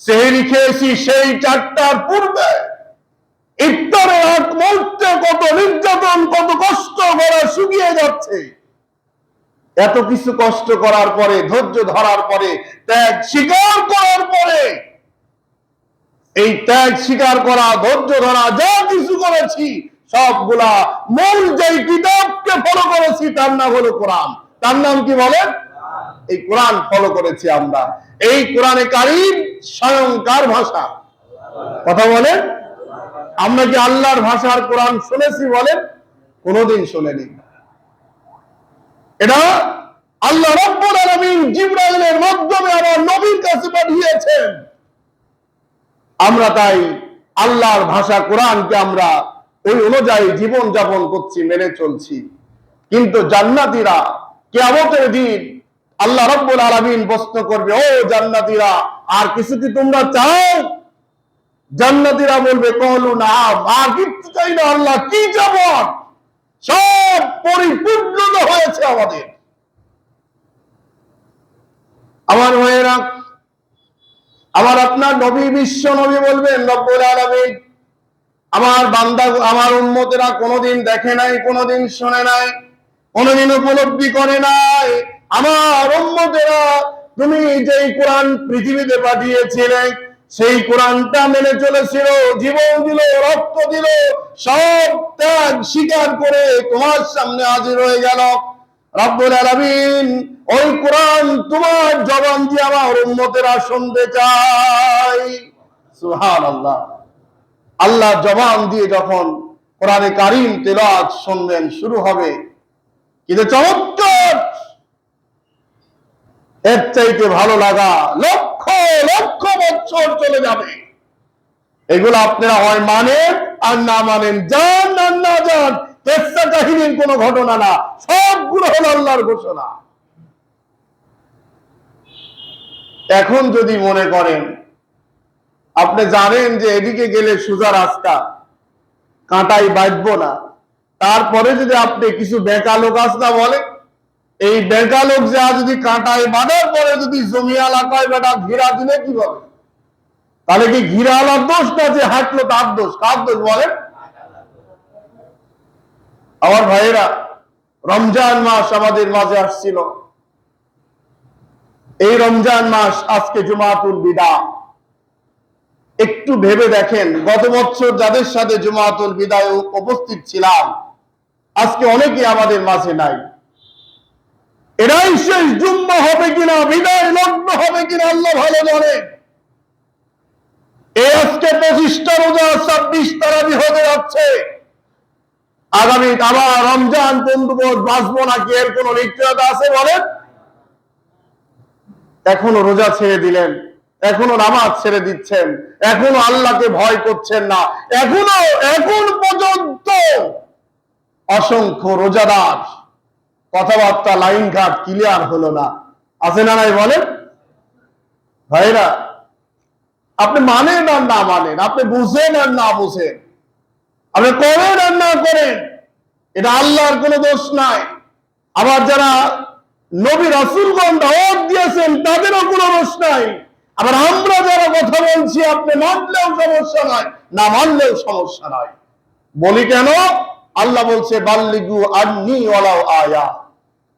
সেহরি খেয়েছি সেই 4টার পূর্বে, ইফতারের আগ মুহূর্তে কত নির্যাতন, কত কষ্ট করা শুকিয়ে যাচ্ছে। এত কিছু কষ্ট করার পরে, ধৈর্য ধরার পরে, ত্যাগ স্বীকার করার পরে, এই ত্যাগ স্বীকার করা, ধৈর্য ধরা যা কিছু করেছি সবগুলা মূল যেই কিতাবকে ফলো করেছি তার নাম হলো কোরআন। তার নাম কি বলেন? এই কোরআন ফলো করেছি আমরা। এই কোরআনে কারীম স্বয়ং কার ভাষা? কথা বলেন। আমরা কি আল্লাহর ভাষার কোরআন শুনেছি বলেন? কোনোদিন শুনেনি। এটা আল্লাহ রাব্বুল আলামিন জিবরাইলের মাধ্যমে আমার নবীর কাছে পাঠিয়েছেন। আমরা তাই আল্লাহর ভাষা কোরআনকে আমরা ওই অনুযায়ী জীবন যাপন করছি, মেনে চলছি। কিন্তু জান্নাতীরা কিয়ামতের দিন আল্লাহ রাব্বুল আলামিন প্রশ্ন করবে, ও জান্নাতীরা, আর কিছু কি তোমরা চাও? জান্নাতীরা বলবে, কলু না, আর কিছু চাই না আল্লাহ, কি চাবো? সব পরিপূর্ণ হয়েছে আমাদের। আমার ভাইয়েরা, আমার আপনার নবী, বিশ্ব নবী বলবেন রব্বুল আলামিন, আমার বান্দা, আমার উম্মতেরা কোনোদিন দেখে নাই, কোনোদিন শুনে নাই, কোনোদিন উপলব্ধি করে নাই। আমার উম্মতেরা তুমি যেই কোরআন পৃথিবীতে পাঠিয়েছিলে সেই কোরআনটা মেনে চলেছিল, জীবন দিল, রক্ত দিল, সব ত্যাগ স্বীকার করে তোমার সামনে হাজির হয়ে গেল। রব্বুল আলামিন ওই কোরআন তোমার জবান দিয়ে আমার উম্মতেরা শুনতে চায়। সুবহানাল্লাহ। আল্লাহ জবান দিয়ে যখন কোরআনে কারীম তেলাওয়াত শুনবেন, শুরু হবে, কিন্তু চমৎকার, এর চাইতে ভালো লাগা লক্ষ লক্ষ বছর চলে যাবে। এগুলো আপনারা হয় মানেন আর না মানেন, জান আর না জান, কেসা কাহিনীর কোনো ঘটনা না, সবগুলো হলো আল্লাহর ঘোষণা। এখন যদি মনে করেন আপনি জানেন যে এদিকে গেলে সোজা রাস্তা, কাঁটাই বাঁধবো না, তারপরে যদি আপনি কিছু বেকা লোক আসনা বলে, এই বেকা লোক যা যদি কাঁটায় বাঁধার পরে যদি জমি এলাকায় বেটা ঘিরা দিলে কি হবে? তাহলে কি ঘিরা আলার দোষ না যে হাঁটলো তার দোষ? কার দোষ বলেন? আমার ভাইয়েরা, রমজান মাস আমাদের মাঝে আসছিল। এই রমজান মাস আজকে জুমাতুল বিদা। একটু ভেবে দেখেন, গত বছর যাদের সাথে জুমাতুল বিদায় উপস্থিত ছিলাম, আজকে অনেকে আমাদের মাঝে নাই। এরাই শেষ জুম্মা হবে কিনা, বিদায় লগ্ন হবে কিনা আল্লাহ ভালো জানে। এই আজকে 25টা রোজা, 26 তারাবি হতে যাচ্ছে। আগামী আবার রমজান বন্ধুবোধ বাঁচবো নাকি, এর কোন নিশ্চয়তা আছে বলেন? এখনো রোজা ছেড়ে দিলেন, এখনো নামাজ ছেড়ে দিচ্ছেন, এখনো আল্লাহকে ভয় করছেন না, এখন পর্যন্ত অসংখ্য রোজাদার কথাবার্তা লাইন ঘাট ক্লিয়ার হলো না, আছে না নাই বলেন? ভাইরা, আপনি মানেন আর না মানেন, আপনি বুঝেন আর না বুঝেন, আপনি করেন আর না করেন, এটা আল্লাহর কোনো দোষ নাই। আবার যারা নবী রাসূলগণ দাওয়াত দিয়েছেন তাদেরও কোনো দোষ নাই। আবার আমরা যারা কথা বলছি, আপনি মানলেও সমস্যা নাই, না মানলেও সমস্যা নাই। বলি কেন? আল্লাহ বলছে, বাল্লিগু আন্নী ওয়ালাউ আয়া,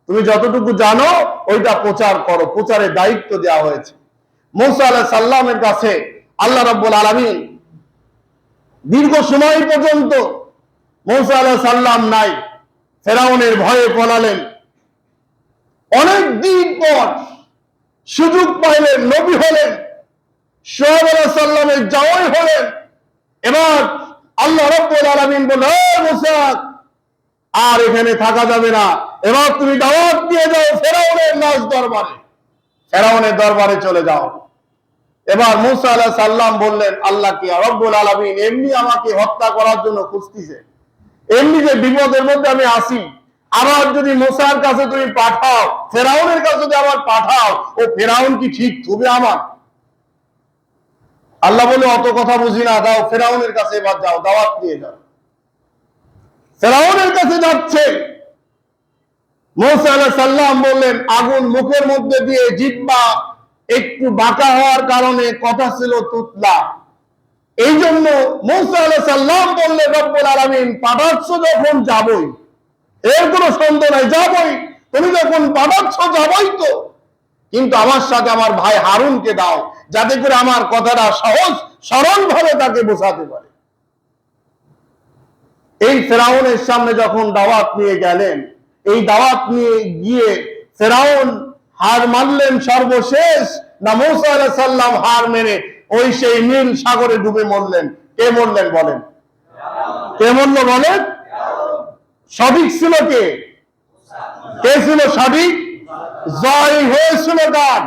তুমি যতটুকু জানো ওইটা প্রচার করো, প্রচারের দায়িত্ব দেওয়া হয়েছে। মূসা আলাইহিস সালামের কাছে আল্লাহ রাব্বুল আলামিন দীর্ঘ সময় পর্যন্ত মূসা আলাইহিস সালাম নাই, ফেরাউনের ভয়ে পলালেন। অনেক দিন পর সুযোগ পাইলেন, নবী হলেন, শুআয়ব আলাইহিস সালামের জামাই হলেন। এবার আল্লাহ রাব্বুল আলামিন বললেন, ও মূসা, আর এখানে থাকা যাবে না, এবার তুমি দাওয়াত দিয়ে যাও ফেরাউনের রাজ দরবারে, ফেরাউনের দরবারে চলে যাও। এবার মূসা আলাইহিস সালাম বললেন, আল্লাহ কি রাব্বুল আলামিন এমনি আমাকে হত্যা করার জন্য খুঁজতেছে, এমনি যে বিপদের মধ্যে আমি আসি, আবার যদি মূসার কাছে তুমি পাঠাও, ফেরাউনের কাছে যদি আবার পাঠাও, ও ফেরাউন কি ঠিক থুবে আমার? আল্লাহ বলে, অত কথা বুঝি না, দাও ফেরাউনের কাছে এবার যাও, দাওয়াত দিয়ে যাও। ফেরাউনের কাছে যাচ্ছে। মুসা আলাইহিস সালাম বললেন, আগুন মুখের মধ্যে দিয়ে জিহ্বা একটু বাঁকা হওয়ার কারণে কথা ছিল তুতলা। এই জন্য মুসা আলাইহিস সালাম বললেন, রব্বুল আলামিন পাঠাচ্ছ যখন যাবই, এর কোনো সন্দেহ নাই, যাবই। তুমি যখন পাঠাচ্ছ যাবই তো, কিন্তু আমার সাথে আমার ভাই হারুনকে দাও, যাতে করে আমার কথাটা সহজ সরল ভাবে তাকে বোঝাতে পারে। এই ফেরাউনের সামনে যখন দাওয়াত নিয়ে গেলেন, এই দাওয়াত নিয়ে গিয়ে ফেরাউন হার মানলেন সর্বশেষ, না মুসা আলাইহিস সালাম হার মেনে ওই সেই নীল সাগরে ডুবে মরলেন? কে মরলেন বলেন? কে মরল বলেন? সঠিক ছিল কে? কে ছিল সঠিক? জয় হয়েছিল কার?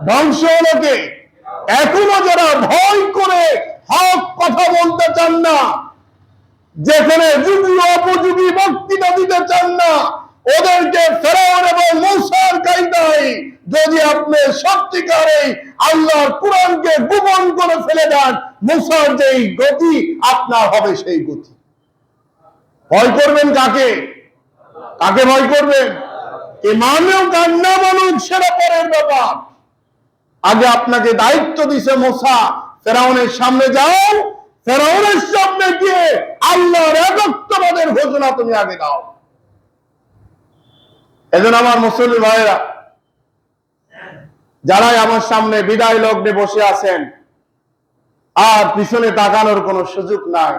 ধ্বংস হলো কে? এখনো যারা ভয় করে হক কথা বলতে চান না, যেখানে যুগী উপযোগী বক্তৃতা দিতে চান না, ওদেরকে ফেরাউন এবং মূসার কায়দায় যদি আপনি সত্যিকারে আল্লাহর কুরআনকে গোপন করে ফেলে দেন, মূসার যেই গতি আপনার হবে সেই গতি। ভয় করবেন কাকে? কাকে ভয় করবেন? মানেও কান্না মানুষ সেটা পরের ব্যাপার। আগে আপনাকে দায়িত্ব দিছে মূসা, ফেরাউনের সামনে যাও, ফেরাউনের সামনে গিয়ে আল্লাহর একত্ববাদের ঘোষণা তুমি আগে দাও। এজন্য আমার মুসলিম ভাইয়েরা, যারাই আমার সামনে বিদায় লগ্নে বসে আছেন, আর পিছনে তাকানোর কোনো সুযোগ নাই,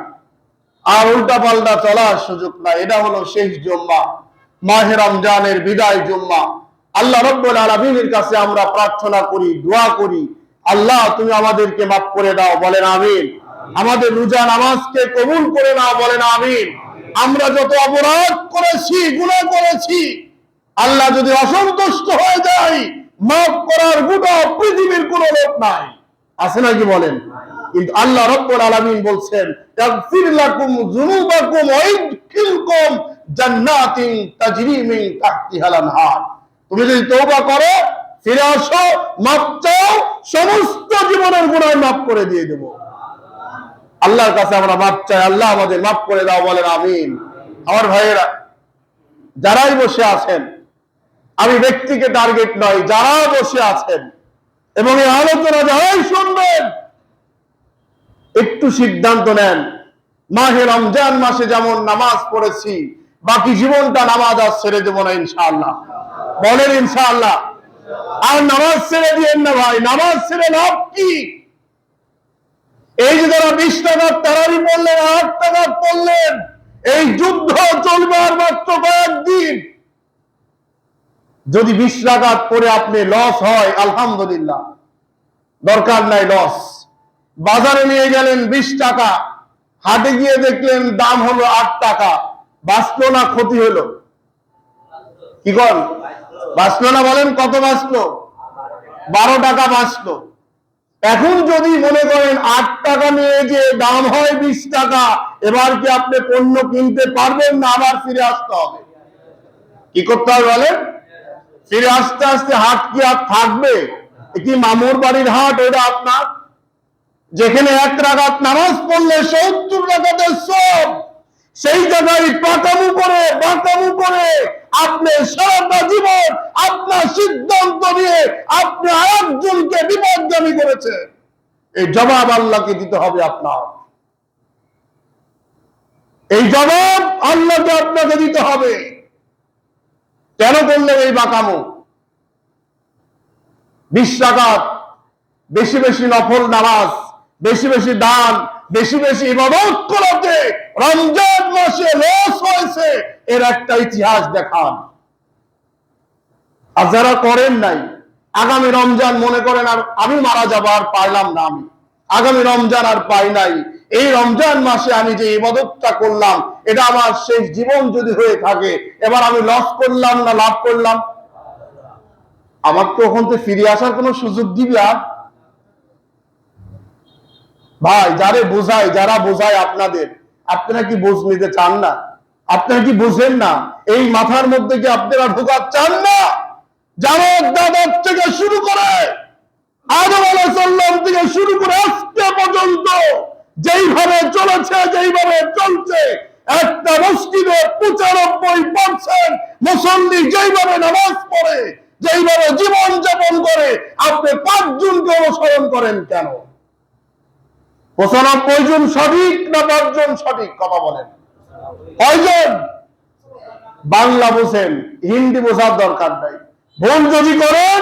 আর উল্টা পাল্টা চলার সুযোগ নাই। এটা হলো শেষ জুম্মা, মাহে রমজানের বিদায় জুম্মা। আল্লাহ রাব্বুল আলামিনের কাছে আমরা প্রার্থনা করি, দোয়া করি, আল্লাহ তুমি আমাদেরকে মাফ করে দাও, বলেন আমিন। আমাদের রোজা নামাজকে কবুল করে নাও, বলেন আমিন। আমরা যত অপরাধ করেছি, গুনাহ করেছি, আল্লাহ যদি অসন্তুষ্ট হয়ে যায়, মাফ করার গোটা পৃথিবীর কোনো লোক নাই, আছে নাকি বলেন? কিন্তু আল্লাহ রাব্বুল আলামিন বলছেন, তাগফির লাকুম যুনুবাকুম ওয়া ইদখিলকুম জান্নাতিন তাজরি মিন তাহতিহাল আনহার। তুমি যদি তওবা করো, ফিরে আসো, মাফ চাও, সমস্ত জীবনের গুনাহ মাফ করে দিয়ে দেব। আল্লাহর কাছে আমরা মাফ চাই, আল্লাহ আমাদের মাফ করে দাও, বলেন আমিন। আমার ভাইয়েরা, যারাই বসে আছেন, আমি ব্যক্তিকে টার্গেট নয়, যারা বসে আছেন এবং এই আলোচনা যারাই শুনবেন, একটু সিদ্ধান্ত নেন, মাহে রমজান মাসে যেমন নামাজ পড়েছি, বাকি জীবনটা নামাজ আর ছেড়ে দেবো না ইনশাআল্লাহ, বলেন ইনশাআল্লাহ। আর নামাজ ছেড়ে দিয়েন না ভাই, নামাজ ছেড়ে লাভ কি? এই যে যারা 20 টাকার তারাবি পড়লেন, 8 টাকা পড়লেন, এই যুদ্ধ চলবে আর মাত্র কয়েকদিন। যদি 20 রাকাত পড়ে আপনি লস হয়, আলহামদুলিল্লাহ, দরকার নাই লস। বাজারে নিয়ে গেলেন 20 টাকা, হাটে গিয়ে দেখলেন দাম হলো 8 টাকা, বাঁচলো না ক্ষতি হলো? কি করেন? বাঁচলো না? বলেন কত বাঁচলো? 12 টাকা বাঁচলো। এখন যদি মনে করেন 8 টাকা নিয়ে যে দাম হয় 20 টাকা, এবার কি আপনি পণ্য কিনতে পারবেন না? আবার ফিরে আসতে হবে। কি করতে হবে বলেন? ফিরে আসতে আসতে হাট কি আর থাকবে? কি মামুর বাড়ির হাট ওটা আপনার? যেখানে 1 রাকাত নামাজ পড়লে 70 রাকাতের সওয়াব, সেই জায়গায় পাকামু করে আপনি সারাটা জীবন আপনার সিদ্ধান্ত নিয়ে আপনি আরেকজনকে বিপদগামী করেছে। এই জবাব আল্লাহকে দিতে হবে আপনার, এই জবাব আল্লাহকে আপনাকে দিতে হবে। কেন করলেন এই বাকামু? 20 রাকাত, বেশি বেশি নফল নামাজ, বেশি বেশি দান, বেশি বেশি ইবাদত করাতে রমজান মাসে লস হয়েছে, এর একটা ইতিহাস দেখান। আর যারা করেন নাই, আগামী রমজান মনে করেন আর আমি মারা যাবো, আর পাইলাম না, আমি আগামী রমজান আর পাই নাই, এই রমজান মাসে আমি যে ইবাদতটা করলাম, এটা আমার শেষ জীবন যদি হয়ে থাকে, এবার আমি লস করলাম না লাভ করলাম? আমার তো ওখান থেকে ফিরে আসার কোনো সুযোগ দিবে? আর ভাই, যারা বোঝায় আপনাদের, আপনারা কি বুঝ নিতে চান না? আপনারা কি বুঝেন না? এই মাথার মধ্যে কি আপনারা ঢোকা চান না? জামাত দাদার থেকে শুরু করে আদম আলাইহিস সালাম থেকে শুরু করে আজকে পর্যন্ত যেইভাবে চলেছে, যেইভাবে চলছে, একটা মসজিদে 95% মুসল্লি যেইভাবে নামাজ পড়ে, যেইভাবে জীবন যাপন করে, আপনি 5 জনকে অনুসরণ করেন কেন? 95 জন সঠিক না 5 জন সঠিক? কথা বলেন, কয়জন? বাংলা বুঝেন, হিন্দি বোঝার দরকার নাই। ভুল যদি করেন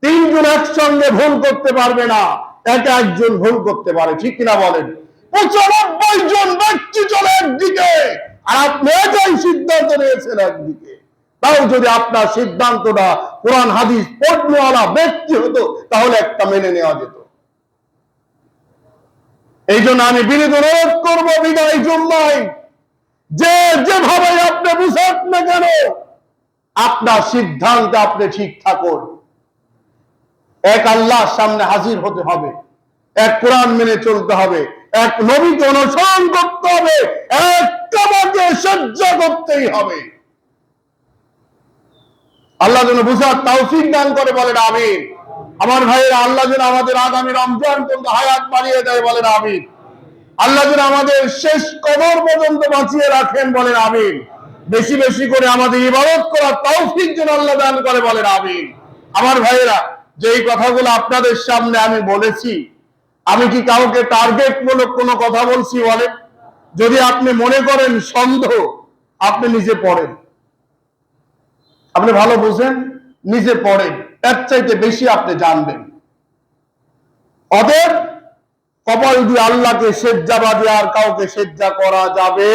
3 জন একসঙ্গে ভুল করতে পারবে না, একা একজন ভুল করতে পারে, ঠিক কিনা বলেন? 95 জন ব্যক্তি চলে একদিকে, আর আপনি একাই সিদ্ধান্ত নিয়েছেন একদিকে। তাও যদি আপনার সিদ্ধান্তটা কোরআন হাদিস পড়নেওয়ালা ব্যক্তি হতো, তাহলে একটা মেনে নেওয়া যেত। এই জন্য আমি বিনীত অনুরোধ করবো, বিদায় জুম্মায় যে যেভাবে আপনি বুঝেন না কেন, আপনার সিদ্ধান্তে আপনি ঠিক থাকুন। এক আল্লাহর সামনে হাজির হতে হবে, এক কোরআন মেনে চলতে হবে, এক নবীকে অনুসরণ করতে হবে, এক কাবাকে সহ্য করতেই হবে। আল্লাহ যেন বুঝার তৌফিক দান করে, বলেন আমিন। আমার ভাইয়েরা, আল্লাহ যেন আমাদের আগামী রমজান পর্যন্ত হায়াত বাড়িয়ে দেয়, বলেন আমিন। আল্লাহ যেন আমাদের শেষ কবর পর্যন্ত বাঁচিয়ে রাখেন, বলেন আমিন। বেশি বেশি করে আমাদের ইবাদত করার তৌফিক যেন আল্লাহ দান করে, বলেন আমিন। আমার ভাইয়েরা, যেই কথাগুলো আপনাদের সামনে আমি বলেছি, আমি কি কাউকে টার্গেট মূলক কোনো কথা বলছি? বলেন। যদি আপনি মনে করেন সন্দেহ, আপনি নিজে পড়েন, আপনি ভালো বুঝেন, নিজে পড়েন, এর চাইতে বেশি আপনি জানবেন। অতএব কপাল দিয়ে আল্লাহকে সেজদাবাদী আর কাউকে সেজদা করা যাবে,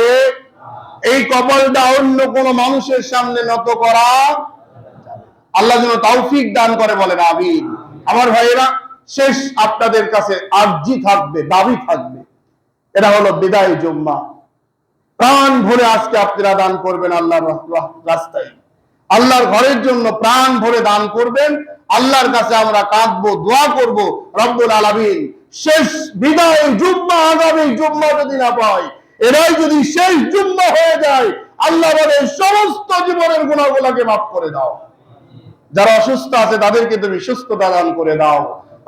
এই কপালটা অন্য কোন মানুষের সামনে নত করা। আল্লাহ যেন তৌফিক দান করে, বলেন আমিন। আমার ভাইয়েরা, শেষ আপনাদের কাছে আরজি থাকবে, দাবি থাকবে, এটা হলো বিদায় জুম্মা। প্রাণ ভরে আজকে আপনারা দান করবেন আল্লাহর রাস্তায়, আল্লাহর ঘরের জন্য প্রাণ ভরে দান করবেন। আল্লাহর কাছে আমরা কাঁদবো, দোয়া করব, রব্বুল আলামিন শেষ বিদায় জুম্মা, আগামী জুম্মা যদি না পাই, এরাই যদি শেষ জুম্মা হয়ে যায়, আল্লাহ আমাদের সমস্ত জীবনের গুনাহগুলোকে মাফ করে দাও। যারা অসুস্থ আছে তাদেরকে তুমি সুস্থতা দান করে দাও,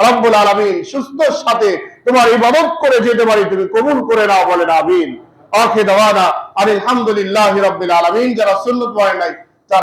রব্বুল আলামিন। সুস্থর সাথে তোমার ইবাদত করে যেতে পারি, তুমি কবুল করে নাও, বলেন আমিন। আখির দাওয়ানা আলহামদুলিল্লাহি রাব্বিল আলামিন। যারা সুন্নাত পড়েন নাই